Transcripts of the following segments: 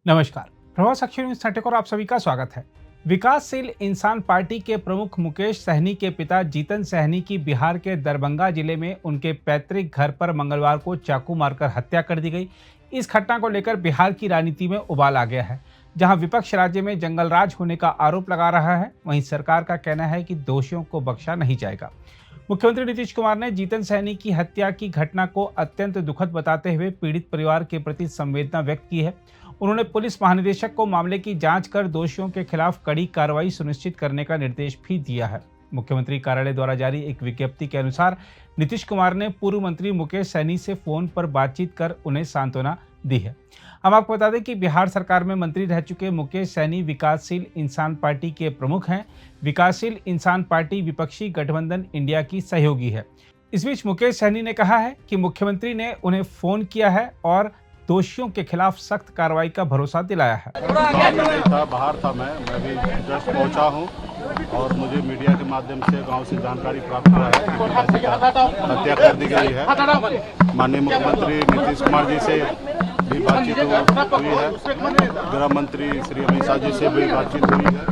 नमस्कार। प्रभात साक्षी न्यूज 30 और आप सभी का स्वागत है। विकासशील इंसान पार्टी के प्रमुख मुकेश सहनी के पिता जीतन सहनी की बिहार के दरभंगा जिले में उनके पैतृक घर पर मंगलवार को चाकू मारकर हत्या कर दी गई। इस घटना को लेकर बिहार की राजनीति में उबाल आ गया है। जहां विपक्ष राज्य में जंगलराज होने का आरोप लगा रहा है, वहीं सरकार का कहना है कि दोषियों को बख्शा नहीं जाएगा। मुख्यमंत्री नीतीश कुमार ने जीतन सहनी की हत्या की घटना को अत्यंत दुखद बताते हुए पीड़ित परिवार के प्रति संवेदना व्यक्त की है। उन्होंने पुलिस महानिदेशक को मामले की जांच कर दोषियों के खिलाफ कड़ी कार्रवाई सुनिश्चित करने का निर्देश भी दिया है। मुख्यमंत्री कार्यालय द्वारा जारी एक विज्ञप्ति के अनुसार नीतीश कुमार ने पूर्व मंत्री मुकेश सहनी से फोन पर बातचीत कर उन्हें सांत्वना दी है। हम आपको बता दें कि बिहार सरकार में मंत्री रह चुके मुकेश सहनी विकासशील इंसान पार्टी के प्रमुख हैं। विकासशील इंसान पार्टी विपक्षी गठबंधन इंडिया की सहयोगी है। इस बीच मुकेश सहनी ने कहा है कि मुख्यमंत्री ने उन्हें फोन किया है और दोषियों के खिलाफ सख्त कार्रवाई का भरोसा दिलाया है। बाहर था मैं भी जस्ट पहुंचा हूं और मुझे मीडिया के माध्यम से गांव से जानकारी प्राप्त हुआ है कि हत्या कर दी गई है। माननीय मुख्यमंत्री नीतीश कुमार जी से भी बातचीत हुई है, गृह मंत्री श्री अमित शाह जी से भी बातचीत हुई है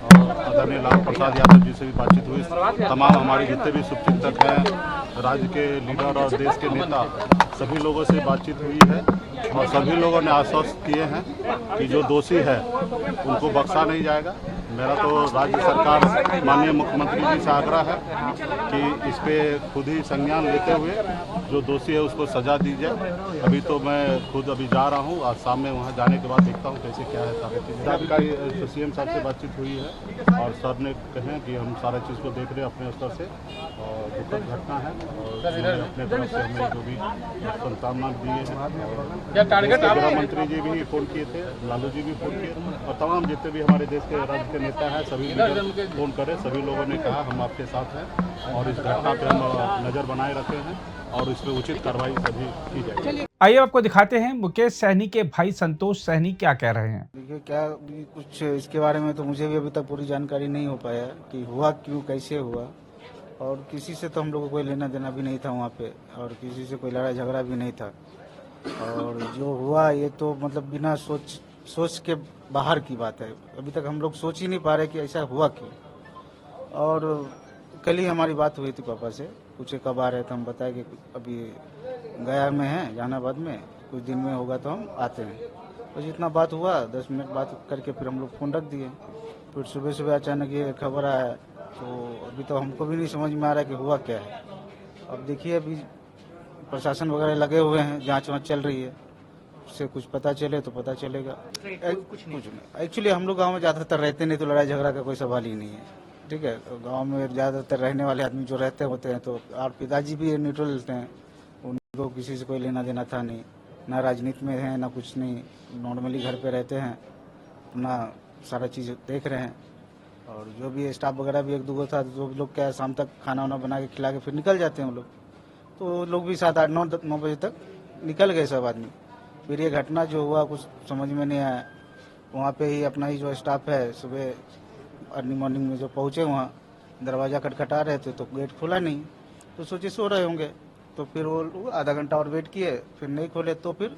और आदरणीय लालू प्रसाद यादव जी से भी बातचीत हुई। तमाम हमारे जितने भी शुभचिंतक हैं, राज्य के लीडर और देश के नेता, सभी लोगों से बातचीत हुई है और सभी लोगों ने आश्वस्त किए हैं कि जो दोषी है उनको बख्शा नहीं जाएगा। मेरा तो राज्य सरकार माननीय मुख्यमंत्री जी से आग्रह है कि इस पे खुद ही संज्ञान लेते हुए जो दोषी है उसको सजा दी जाए। अभी तो मैं खुद जा रहा हूँ, आज शाम में वहाँ जाने के बाद देखता हूँ कैसे क्या है सारी चीज़ का। तो सीएम साहब से बातचीत हुई है और सर ने कहे कि हम सारा चीज़ को देख रहे हैं अपने स्तर से और दुखद घटना है और अपने तरफ से हमें जो भी संतावना दिए हैं। गृह मंत्री जी भी फोन किए थे, लालू जी भी फोन किए और तमाम जितने भी हमारे देश के राज्य के नेता हैं सभी फोन करे। सभी लोगों ने कहा हम आपके साथ हैं और इस घटना पे हम नज़र बनाए रखे हैं और इस पर उचित कार्रवाई सभी की जाएगी। आइए आपको दिखाते हैं मुकेश सहनी के भाई संतोष सहनी क्या कह रहे हैं। देखिए क्या कुछ इसके बारे में तो मुझे भी अभी तक पूरी जानकारी नहीं हो पाया कि हुआ क्यों, कैसे हुआ, और किसी से तो हम लोग को कोई लेना देना भी नहीं था वहाँ पे और किसी से कोई लड़ाई झगड़ा भी नहीं था। और जो हुआ ये तो मतलब बिना सोच के बाहर की बात है। अभी तक हम लोग सोच ही नहीं पा रहे कि ऐसा हुआ क्यों। और कल ही हमारी बात हुई थी पापा से, पूछे कब आ रहे थे, हम बताए कि अभी गया में हैं जहानाबाद में, कुछ दिन में होगा तो हम आते हैं। तो जितना बात हुआ 10 मिनट बात करके फिर हम लोग फ़ोन रख दिए। फिर सुबह सुबह अचानक ये खबर आया तो अभी तो हमको भी नहीं समझ में आ रहा कि हुआ क्या है। अब देखिए अभी प्रशासन वगैरह लगे हुए हैं, जांच वाँच चल रही है, उससे कुछ पता चले तो पता चलेगा। कुछ नहीं, एक्चुअली हम लोग गाँव में ज़्यादातर रहते नहीं तो लड़ाई झगड़ा का कोई सवाल ही नहीं है। ठीक है, गांव में ज़्यादातर रहने वाले आदमी जो रहते होते हैं तो और पिताजी भी न्यूट्रल रहते हैं, उनको किसी से कोई लेना देना था नहीं, ना राजनीति में है ना कुछ नहीं, नॉर्मली घर पे रहते हैं, अपना सारा चीज़ देख रहे हैं। और जो भी स्टाफ वगैरह भी एक दो था तो लोग क्या शाम तक खाना वाना बना के खिला के फिर निकल जाते हैं वो लोग, तो लोग भी 7, 8, 9 बजे तक निकल गए सब आदमी। फिर ये घटना जो हुआ कुछ समझ में नहीं आया। वहाँ पे ही अपना ही जो स्टाफ है सुबह अर्ली मॉर्निंग में जो पहुँचे वहाँ दरवाज़ा खटखटा रहे थे तो गेट खोला नहीं, तो सोचे सो रहे होंगे, तो फिर वो आधा घंटा और वेट किए, फिर नहीं खोले तो फिर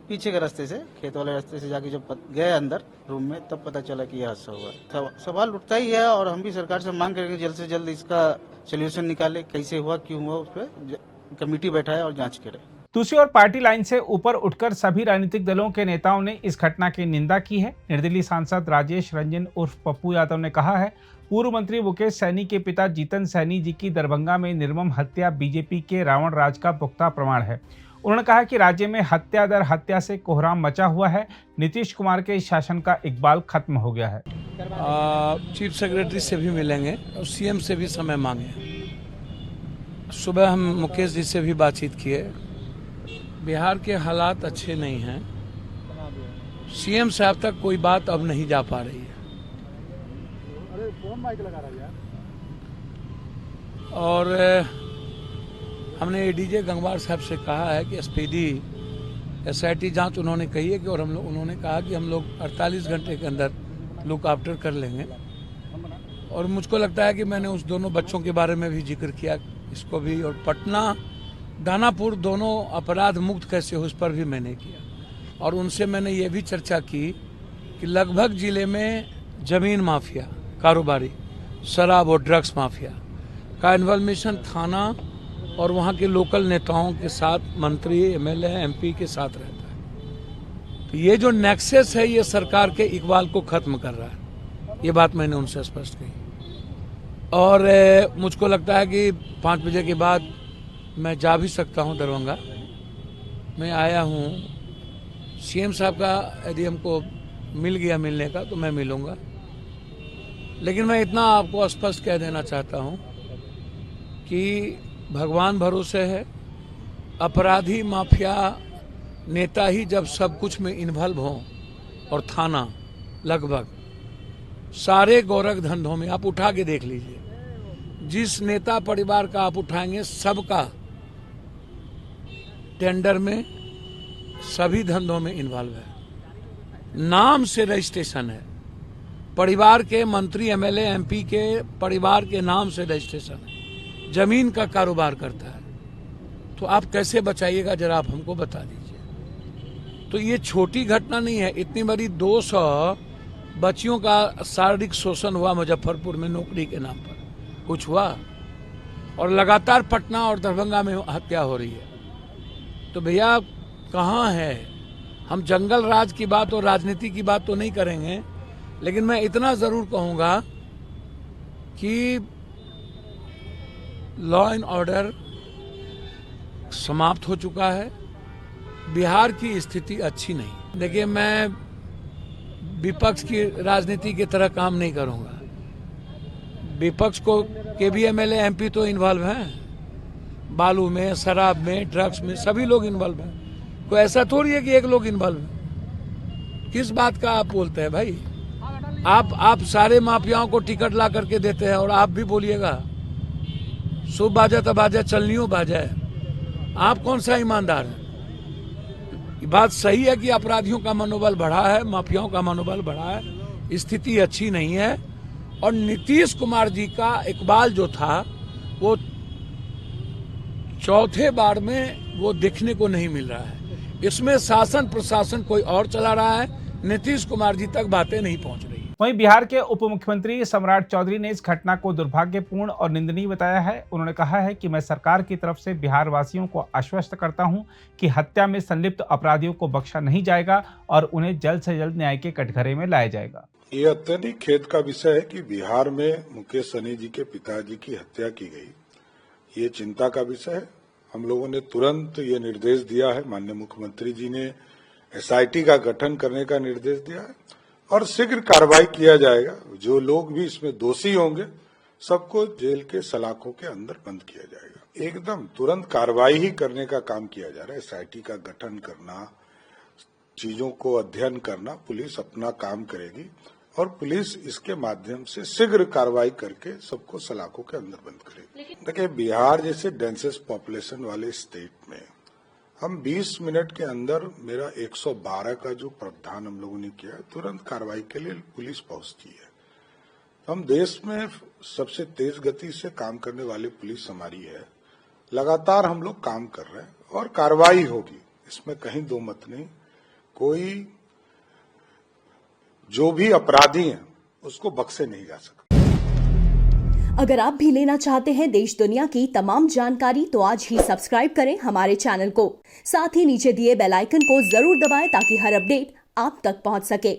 पीछे के रास्ते से, खेत वाले रास्ते से जाके जब गए अंदर रूम में तब पता चला कि यह हादसा हुआ। सवाल उठता ही है और हम भी सरकार से मांग करेंगे जल्द से जल्द इसका सोल्यूशन निकाले, कैसे हुआ क्यों हुआ, उस पर कमेटी बैठाए और जाँच करे। दूसरी ओर पार्टी लाइन से ऊपर उठकर सभी राजनीतिक दलों के नेताओं ने इस घटना की निंदा की है। निर्दलीय सांसद राजेश रंजन उर्फ पप्पू यादव ने कहा है, पूर्व मंत्री मुकेश सहनी के पिता जीतन सहनी जी की दरभंगा में निर्मम हत्या बीजेपी के रावण राज का पुख्ता प्रमाण है। उन्होंने कहा कि राज्य में हत्या दर हत्या से कोहराम मचा हुआ है। नीतीश कुमार के शासन का इकबाल खत्म हो गया है। चीफ सेक्रेटरी से भी मिलेंगे और सीएम से भी समय मांगे। सुबह हम मुकेश जी से भी बातचीत किए। बिहार के हालात अच्छे नहीं हैं। सीएम साहब तक कोई बात अब नहीं जा पा रही है। और हमने एडीजे गंगवार साहब से कहा है कि स्पीडी एसआईटी जांच उन्होंने कही है कि और उन्होंने कहा कि हम लोग 48 घंटे के अंदर लुक आफ्टर कर लेंगे। और मुझको लगता है कि मैंने उस दोनों बच्चों के बारे में भी जिक्र किया, इसको भी, और पटना दानापुर दोनों अपराध मुक्त कैसे हो उस पर भी मैंने किया। और उनसे मैंने ये भी चर्चा की कि लगभग जिले में जमीन माफिया, कारोबारी, शराब और ड्रग्स माफिया का इन्वॉल्वेशन थाना और वहाँ के लोकल नेताओं के साथ, मंत्री, एमएलए, एमपी के साथ रहता है। तो ये जो नेक्सस है ये सरकार के इकबाल को खत्म कर रहा है। ये बात मैंने उनसे स्पष्ट कही। और मुझको लगता है कि 5 बजे के बाद मैं जा भी सकता हूँ दरभंगा। मैं आया हूँ, सीएम साहब का यदि हमको मिल गया मिलने का तो मैं मिलूंगा। लेकिन मैं इतना आपको स्पष्ट कह देना चाहता हूँ कि भगवान भरोसे है, अपराधी माफिया नेता ही जब सब कुछ में इन्वॉल्व हों, और थाना लगभग सारे गोरख धंधों में आप उठा के देख लीजिए, जिस नेता परिवार का आप उठाएंगे सबका टेंडर में, सभी धंधों में इन्वॉल्व है। नाम से रजिस्ट्रेशन है, परिवार के मंत्री, एमएलए, एमपी के परिवार के नाम से रजिस्ट्रेशन है, जमीन का कारोबार करता है। तो आप कैसे बचाइएगा जरा आप हमको बता दीजिए। तो ये छोटी घटना नहीं है, इतनी बड़ी 200 बच्चियों का शारीरिक शोषण हुआ मुजफ्फरपुर में नौकरी के नाम पर, कुछ हुआ, और लगातार पटना और दरभंगा में हत्या हो रही है। तो भैया कहाँ है, हम जंगल राज की बात और राजनीति की बात तो नहीं करेंगे, लेकिन मैं इतना जरूर कहूंगा कि लॉ एंड ऑर्डर समाप्त हो चुका है। बिहार की स्थिति अच्छी नहीं। देखिए, मैं विपक्ष की राजनीति की तरह काम नहीं करूंगा। विपक्ष को के भी एमएलए, एमपी तो इन्वॉल्व हैं, बालू में, शराब में, ड्रग्स में, सभी लोग इन्वॉल्व हैं। कोई ऐसा थोड़ी है कि एक लोग इन्वॉल्व है। किस बात का आप बोलते हैं भाई? आप सारे माफियाओं को टिकट ला करके देते हैं और आप भी बोलिएगा शुभ बाजा तो बाजा, चलनियो बाजा है। आप कौन सा ईमानदार है? बात सही है कि अपराधियों का मनोबल बढ़ा है, माफियाओं का मनोबल बढ़ा है, स्थिति अच्छी नहीं है। और नीतीश कुमार जी का इकबाल जो था वो चौथे बार में वो देखने को नहीं मिल रहा है। इसमें शासन प्रशासन कोई और चला रहा है, नीतीश कुमार जी तक बातें नहीं पहुंच रही। वहीं बिहार के उप मुख्यमंत्री सम्राट चौधरी ने इस घटना को दुर्भाग्यपूर्ण और निंदनीय बताया है। उन्होंने कहा है कि मैं सरकार की तरफ से बिहार वासियों को आश्वस्त करता हूं कि हत्या में संलिप्त अपराधियों को बख्शा नहीं जाएगा और उन्हें जल्द से जल्द न्याय के कटघरे में लाया जाएगा। ये अत्यधिक खेद का विषय है कि बिहार में मुकेश सहनी जी के पिताजी की हत्या की गई। ये चिंता का विषय है। हम लोगों ने तुरंत ये निर्देश दिया है, माननीय मुख्यमंत्री जी ने एसआईटी का गठन करने का निर्देश दिया है और शीघ्र कार्रवाई किया जाएगा। जो लोग भी इसमें दोषी होंगे सबको जेल के सलाखों के अंदर बंद किया जाएगा। एकदम तुरंत कार्रवाई ही करने का काम किया जा रहा है। एसआईटी का गठन करना, चीजों को अध्ययन करना, पुलिस अपना काम करेगी और पुलिस इसके माध्यम से शीघ्र कार्रवाई करके सबको सलाखों के अंदर बंद करेगी। देखिए, बिहार जैसे डेंसेस्ट पॉपुलेशन वाले स्टेट में हम 20 मिनट के अंदर मेरा 112 का जो प्रावधान हम लोगों ने किया, तुरंत कार्रवाई के लिए पुलिस पहुंचती है। हम देश में सबसे तेज गति से काम करने वाली पुलिस हमारी है। लगातार हम लोग काम कर रहे हैं और कार्रवाई होगी, इसमें कहीं दो मत नहीं। कोई जो भी अपराधी हैं उसको बख्शे नहीं जा सकता। अगर आप भी लेना चाहते हैं देश दुनिया की तमाम जानकारी तो आज ही सब्सक्राइब करें हमारे चैनल को। साथ ही नीचे दिए बेल आइकन को जरूर दबाएं ताकि हर अपडेट आप तक पहुंच सके।